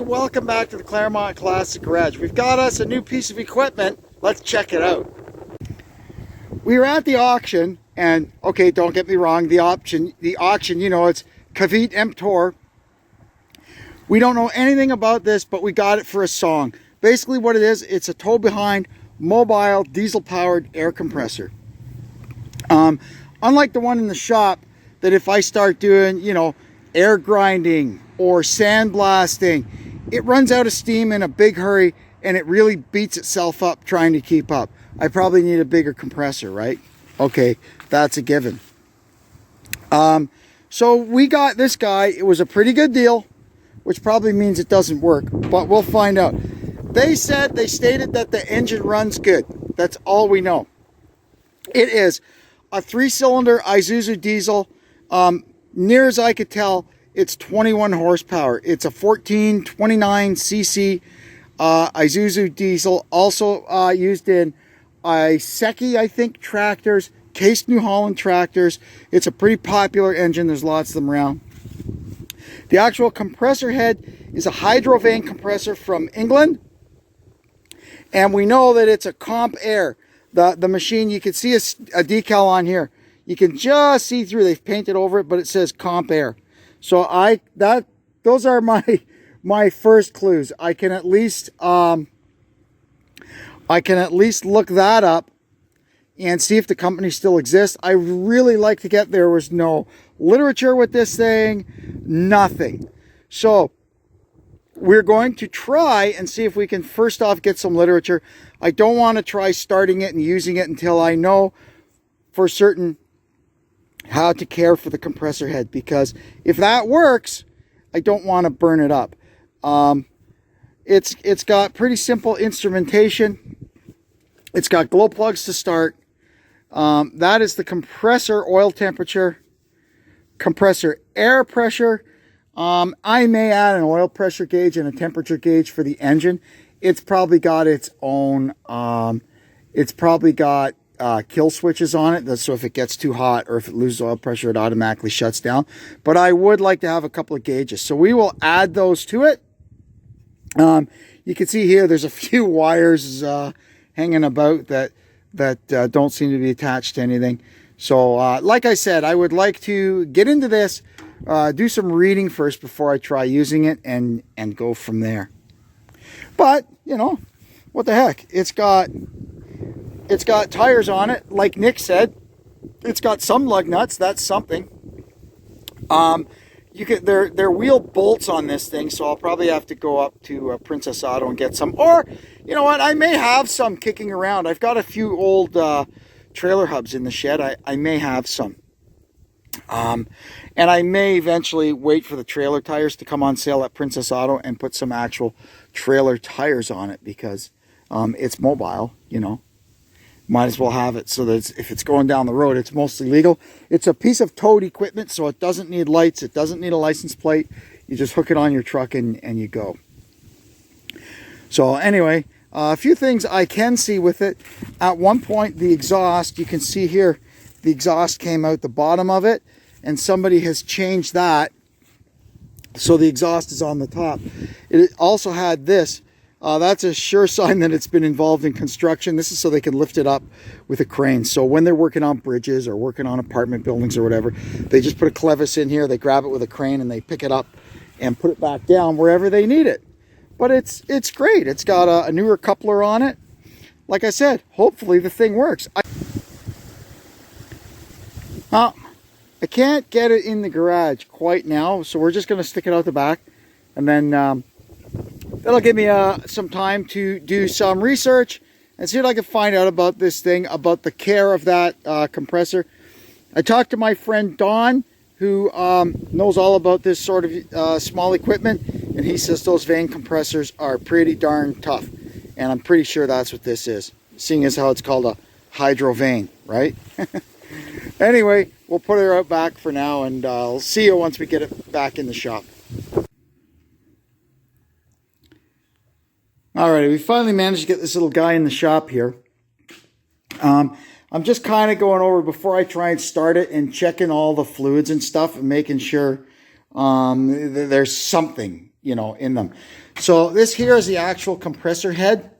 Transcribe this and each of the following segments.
welcome back to the Claremont Classic Garage. We've got us a new piece of equipment. Let's check it out. We were at the auction, and okay, don't get me wrong, the auction, you know, it's Cavite Emptor. We don't know anything about this, but we got it for a song. Basically what it is, it's a tow behind mobile diesel powered air compressor. Unlike the one in the shop, that if I start doing, you know, air grinding or sandblasting, it runs out of steam in a big hurry and it really beats itself up trying to keep up. I probably need a bigger compressor, right? Okay, that's a given. So we got this guy. It was a pretty good deal, which probably means it doesn't work, but we'll find out. They stated that the engine runs good. That's all we know. It is a 3-cylinder Isuzu diesel. Near as I could tell, it's 21 horsepower. It's a 1429cc Isuzu diesel, also used in Iseki, I think, tractors, Case New Holland tractors. It's a pretty popular engine. There's lots of them around. The actual compressor head is a hydrovane compressor from England, and we know that it's a CompAir. The machine, you can see a decal on here. You can just see through. They've painted over it, but it says CompAir. So those are my first clues. I can at least look that up and see if the company still exists. I really like to get, there was no literature with this thing, nothing. So we're going to try and see if we can first off get some literature. I don't want to try starting it and using it until I know for certain how to care for the compressor head, because if that works, I don't want to burn it up. It's got pretty simple instrumentation. It's got glow plugs to start. That is the compressor oil temperature, compressor air pressure. I may add an oil pressure gauge and a temperature gauge for the engine. It's probably got its own, it's probably got kill switches on it. So if it gets too hot or if it loses oil pressure, it automatically shuts down. But I would like to have a couple of gauges. So we will add those to it. You can see here, there's a few wires hanging about that don't seem to be attached to anything. So like I said, I would like to get into this, do some reading first before I try using it and go from there. But, you know, what the heck? It's got tires on it. Like Nick said, it's got some lug nuts. That's something. They're wheel bolts on this thing, so I'll probably have to go up to Princess Auto and get some. Or, you know what? I may have some kicking around. I've got a few old trailer hubs in the shed. I may have some. And I may eventually wait for the trailer tires to come on sale at Princess Auto and put some actual trailer tires on it, because it's mobile, you know. Might as well have it so that if it's going down the road, it's mostly legal. It's a piece of towed equipment, so it doesn't need lights. It doesn't need a license plate. You just hook it on your truck and you go. So anyway, a few things I can see with it. At one point, the exhaust, you can see here, the exhaust came out the bottom of it, and somebody has changed that. So the exhaust is on the top. It also had this. That's a sure sign that it's been involved in construction. This is so they can lift it up with a crane. So when they're working on bridges or working on apartment buildings or whatever, they just put a clevis in here, they grab it with a crane, and they pick it up and put it back down wherever they need it. But it's great. It's got a newer coupler on it. Like I said, hopefully the thing works. I can't get it in the garage quite now, so we're just going to stick it out the back, and then that'll give me some time to do some research and see what I can find out about this thing, about the care of that compressor. I talked to my friend Don, who knows all about this sort of small equipment, and he says those vane compressors are pretty darn tough. And I'm pretty sure that's what this is, seeing as how it's called a hydro vane, right? Anyway, we'll put her out back for now, and I'll see you once we get it back in the shop. Alrighty, we finally managed to get this little guy in the shop here. I'm just kind of going over before I try and start it and checking all the fluids and stuff and making sure there's something, you know, in them. So this here is the actual compressor head,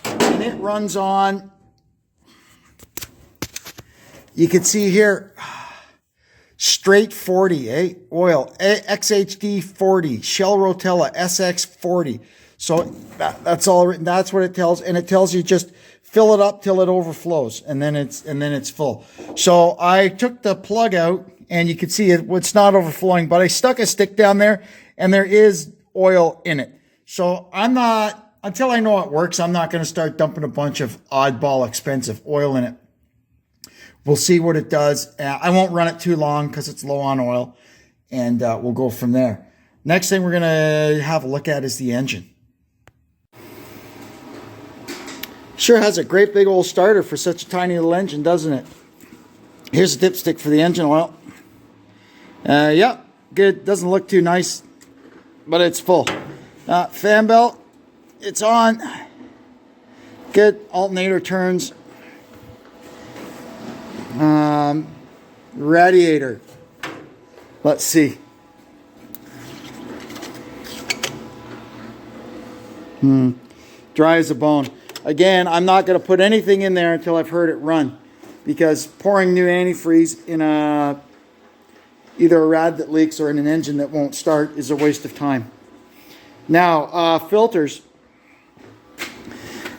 and it runs on, you can see here, straight 40, oil, XHD 40, Shell Rotella SX 40. So that's all written. That's what it tells, and it tells you just fill it up till it overflows, and then it's full. So I took the plug out, and you can see it's not overflowing, but I stuck a stick down there, and there is oil in it. So I'm not, until I know it works, I'm not going to start dumping a bunch of oddball expensive oil in it. We'll see what it does. I won't run it too long because it's low on oil, and we'll go from there. Next thing we're going to have a look at is the engine. Sure has a great big old starter for such a tiny little engine, doesn't it? Here's a dipstick for the engine oil. Yeah, good. Doesn't look too nice, but it's full. Fan belt, it's on. Good. Alternator turns. Radiator. Let's see. Dry as a bone. Again, I'm not going to put anything in there until I've heard it run, because pouring new antifreeze in either a rad that leaks or in an engine that won't start is a waste of time. Now, filters.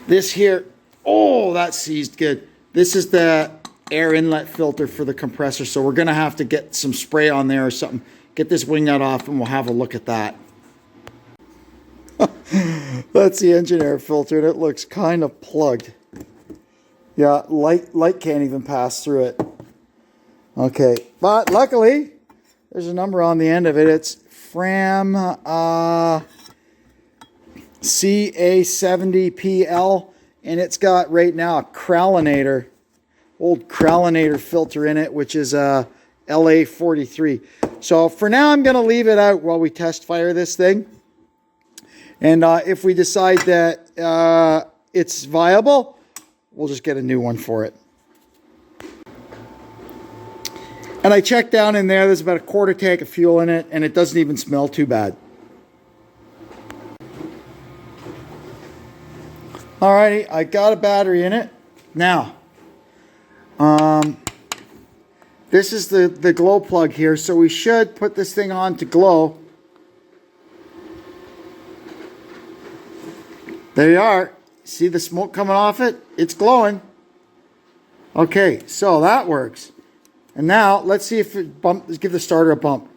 This here, oh, that's seized good. This is the air inlet filter for the compressor, so we're going to have to get some spray on there or something. Get this wing nut off, and we'll have a look at that. That's the engine air filter, and it looks kind of plugged. Yeah, light can't even pass through it. Okay, but luckily there's a number on the end of it. It's Fram CA70PL, and it's got right now a Cralinator, old Cralinator filter in it, which is a LA43. So for now, I'm going to leave it out while we test fire this thing. And if we decide that it's viable, we'll just get a new one for it. And I checked down in there, there's about a quarter tank of fuel in it, and it doesn't even smell too bad. Alrighty, I got a battery in it. Now, this is the glow plug here, so we should put this thing on to glow. There you are. See the smoke coming off it? It's glowing. Okay, so that works. And now let's see if it let's give the starter a bump.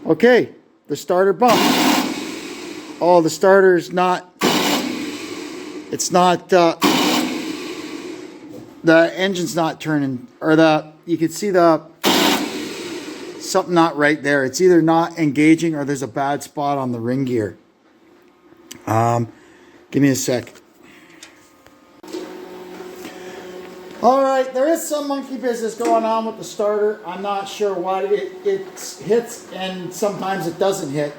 Okay, the starter bump. Oh, the starter's not. It's not. The engine's not turning, or you can see something not right there. It's either not engaging or there's a bad spot on the ring gear. Give me a sec. All right, there is some monkey business going on with the starter. I'm not sure what it hits, and sometimes it doesn't hit.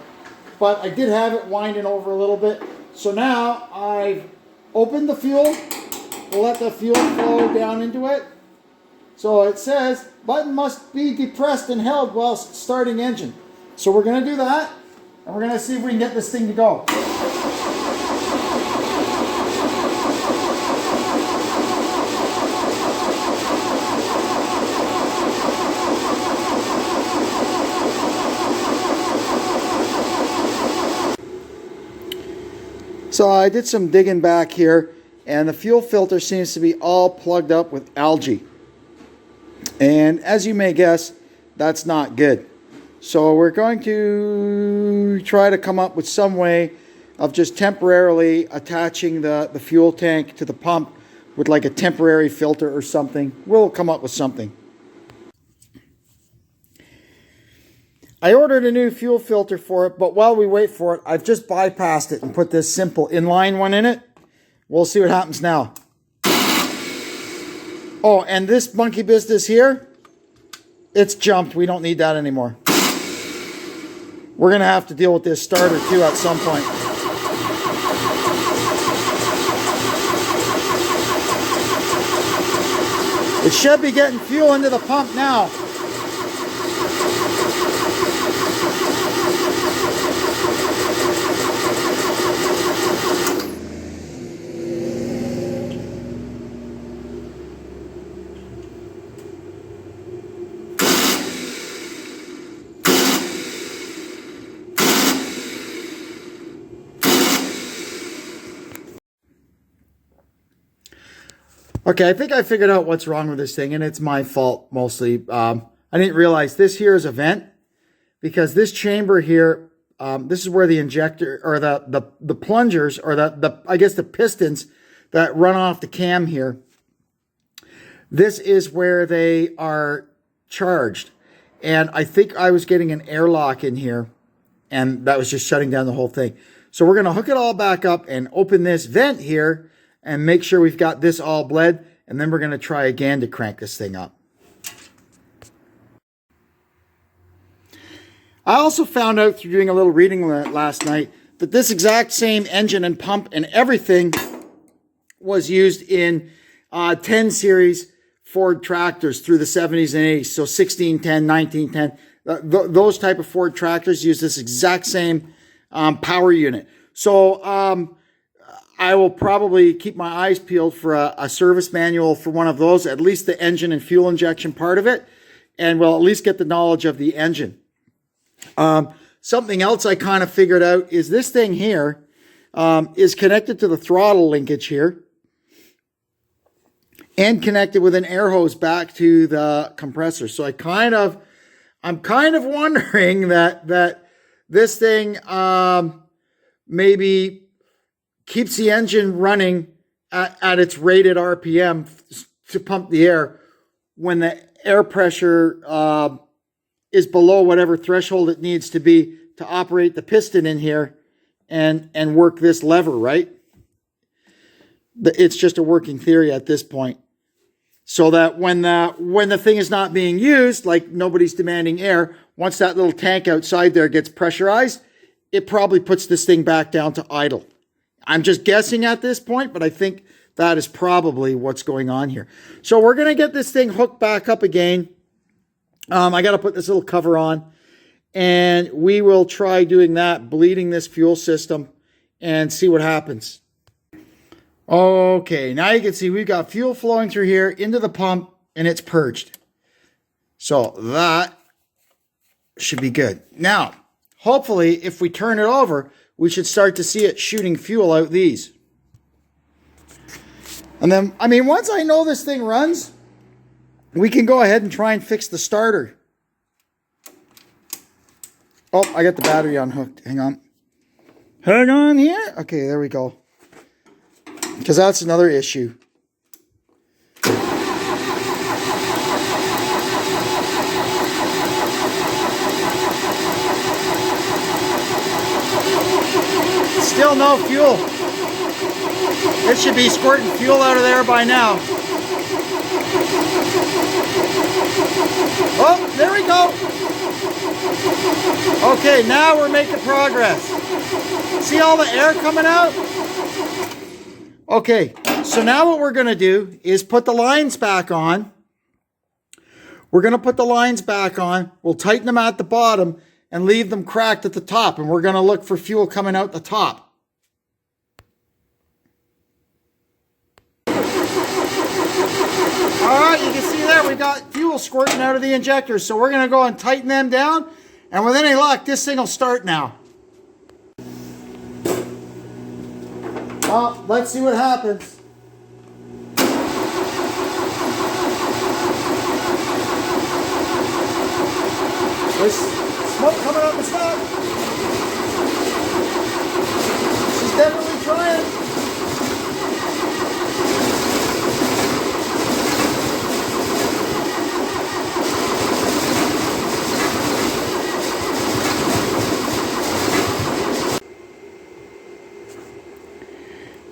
But I did have it winding over a little bit. So now I've opened the fuel. We'll let the fuel flow down into it. So it says, button must be depressed and held while starting engine. So we're going to do that, and we're going to see if we can get this thing to go. So I did some digging back here, and the fuel filter seems to be all plugged up with algae. And as you may guess, that's not good. So we're going to try to come up with some way of just temporarily attaching the fuel tank to the pump with like a temporary filter or something. We'll come up with something. I ordered a new fuel filter for it, but while we wait for it, I've just bypassed it and put this simple inline one in it. We'll see what happens now. Oh, and this monkey business here, it's jumped. We don't need that anymore. We're going to have to deal with this starter too at some point. It should be getting fuel into the pump now. Okay, I think I figured out what's wrong with this thing, and it's my fault mostly. I didn't realize this here is a vent, because this chamber here, this is where the injector or the plungers or the I guess the pistons that run off the cam here. This is where they are charged, and I think I was getting an airlock in here, and that was just shutting down the whole thing. So we're going to hook it all back up and open this vent here and make sure we've got this all bled, and then we're going to try again to crank this thing up. I also found out through doing a little reading last night that this exact same engine and pump and everything was used in 10 series Ford tractors through the 70s and 80s. So 1610, 1910, those type of Ford tractors use this exact same power unit. So I will probably keep my eyes peeled for a service manual for one of those, at least the engine and fuel injection part of it, and we'll at least get the knowledge of the engine. Something else I kind of figured out is this thing here is connected to the throttle linkage here and connected with an air hose back to the compressor. So I'm kind of wondering that this thing maybe keeps the engine running at its rated RPM to pump the air when the air pressure is below whatever threshold it needs to be to operate the piston in here and work this lever, right? It's just a working theory at this point. So that when the thing is not being used, like nobody's demanding air, once that little tank outside there gets pressurized, it probably puts this thing back down to idle. I'm just guessing at this point, but I think that is probably what's going on here. So we're going to get this thing hooked back up again. I got to put this little cover on, and we will try doing that, bleeding this fuel system, and see what happens. Okay, now you can see we've got fuel flowing through here into the pump, and it's purged. So that should be good. Now, hopefully, if we turn it over, we should start to see it shooting fuel out these. And then, I mean, once I know this thing runs, we can go ahead and try and fix the starter. Oh, I got the battery unhooked. Hang on. Hang on here. Okay, there we go. Because that's another issue. Still no fuel. It should be squirting fuel out of there by now. Oh, there we go. Okay, now we're making progress. See all the air coming out? Okay, so now what we're going to do is put the lines back on. We're going to put the lines back on. We'll tighten them at the bottom and leave them cracked at the top. And we're going to look for fuel coming out the top. All right, you can see there we got fuel squirting out of the injectors. So we're going to go and tighten them down. And with any luck, this thing will start now. Well, let's see what happens. There's smoke coming out the stack. She's definitely trying.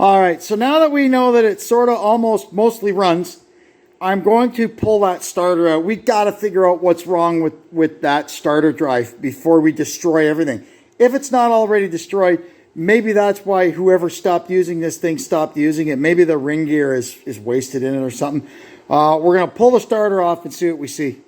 All right, so now that we know that it sort of almost mostly runs, I'm going to pull that starter out. We got to figure out what's wrong with that starter drive before we destroy everything. If it's not already destroyed, maybe that's why whoever stopped using this thing stopped using it. Maybe the ring gear is wasted in it or something. We're going to pull the starter off and see what we see.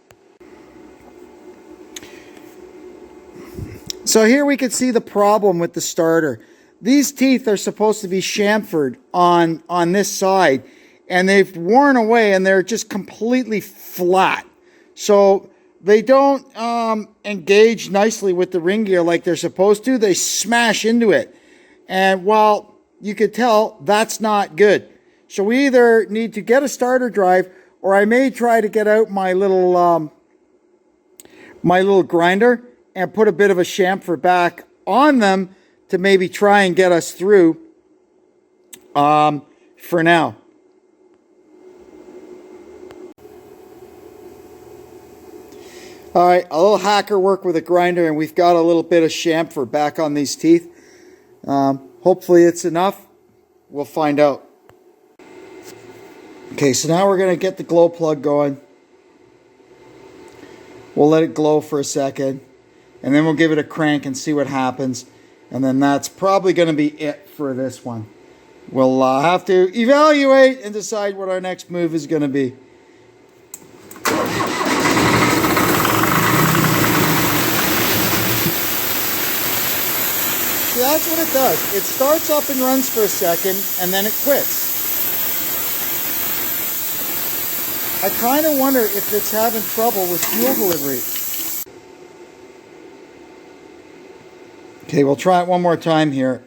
So here we can see the problem with the starter. These teeth are supposed to be chamfered on this side, and they've worn away and they're just completely flat. So they don't engage nicely with the ring gear like they're supposed to. They smash into it. And well, you could tell that's not good. So we either need to get a starter drive, or I may try to get out my little grinder and put a bit of a chamfer back on them to maybe try and get us through for now. All right, a little hacker work with a grinder, and we've got a little bit of chamfer back on these teeth. Hopefully it's enough. We'll find out. Okay, so now we're going to get the glow plug going. We'll let it glow for a second, and then we'll give it a crank and see what happens. And then that's probably going to be it for this one. We'll have to evaluate and decide what our next move is going to be. See, that's what it does. It starts up and runs for a second, and then it quits. I kind of wonder if it's having trouble with fuel delivery. Okay, we'll try it one more time here.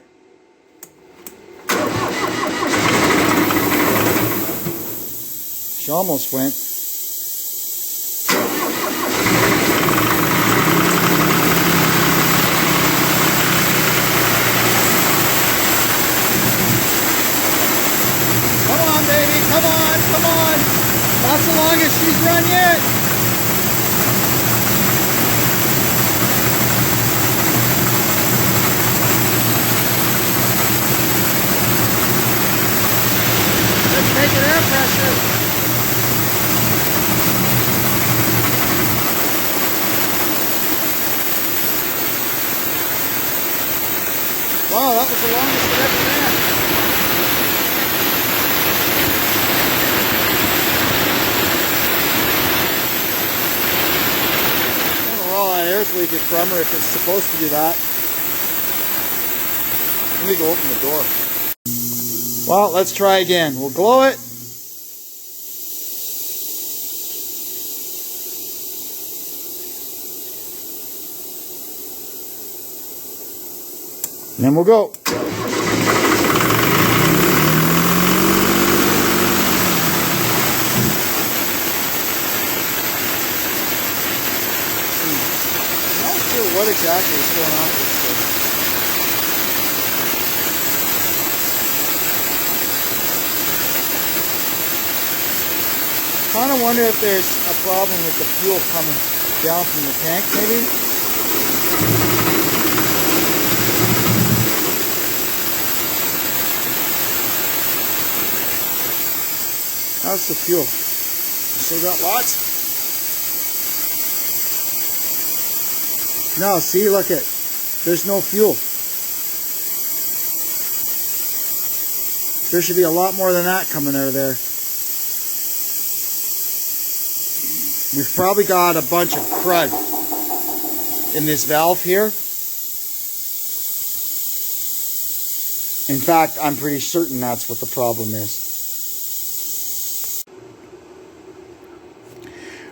She almost went. Come on, baby, come on, come on. That's the longest she's run yet. Let's make it air pressure. Wow, that was the longest it ever ran. I don't know where all that air's leaking from, or if it's supposed to do that. Let me go open the door. Well, let's try again. We'll glow it. And then we'll go. I'm not sure what exactly is going on with this thing. Kind of wonder if there's a problem with the fuel coming down from the tank, maybe. How's the fuel? Still got lots? No, see, look at, there's no fuel. There should be a lot more than that coming out of there. We've probably got a bunch of crud in this valve here. In fact, I'm pretty certain that's what the problem is.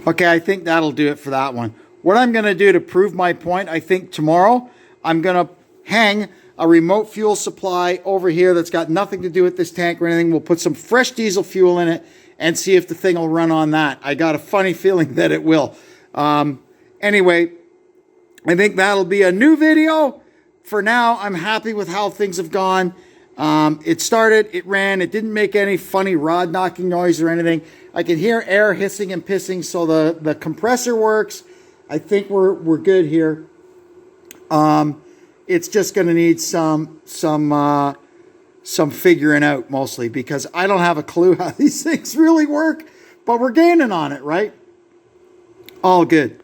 Okay, I think that'll do it for that one. What I'm going to do to prove my point, I think tomorrow, I'm going to hang a remote fuel supply over here that's got nothing to do with this tank or anything. We'll put some fresh diesel fuel in it and see if the thing will run on that. I got a funny feeling that it will. Anyway, I think that'll be a new video. For now, I'm happy with how things have gone. It started, it ran, it didn't make any funny rod knocking noise or anything. I can hear air hissing and pissing, so the compressor works. I think we're good here. It's just going to need some figuring out mostly, because I don't have a clue how these things really work, but we're gaining on it, right? All good.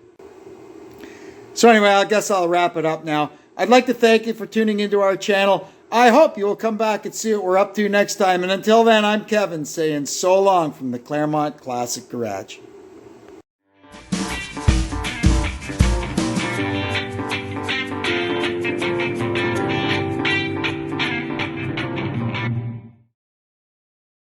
So anyway, I guess I'll wrap it up now. I'd like to thank you for tuning into our channel. I hope you will come back and see what we're up to next time. And until then, I'm Kevin saying so long from the Claremont Classic Garage.